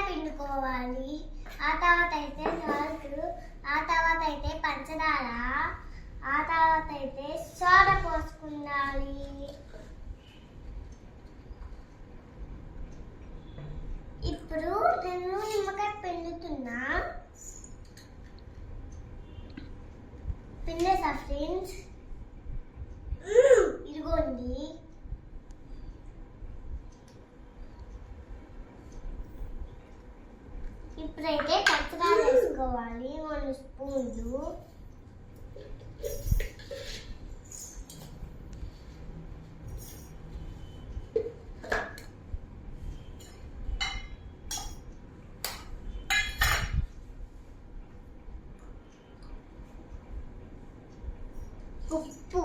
పిండుకోవాలి. ఆ తర్వాత అయితే సాల్ట్, ఆ తర్వాత అయితే పంచదార, ఆ తర్వాత అయితే సోడా పోసుకుండాలి. ఇప్పుడు నేను నిమ్మకాయ పిండుతున్నా. పిండేసా ఫ్రెండ్స్, ఇదిగోండి. ఇప్పుడైతే పంచదార వేసుకోవాలి 1 స్పూన్లు. ఉప్పు.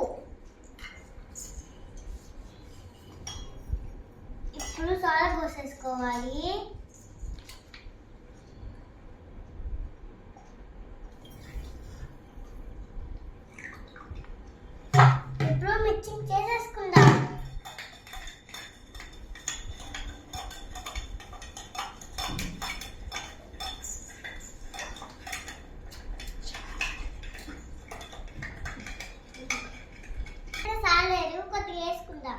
ఇప్పుడు సోడా పోసేసుకోవాలి. ఇప్పుడు మిక్సింగ్ చేసేసుకుందాం. సాలేదు, కొద్దిగా వేసుకుందాం.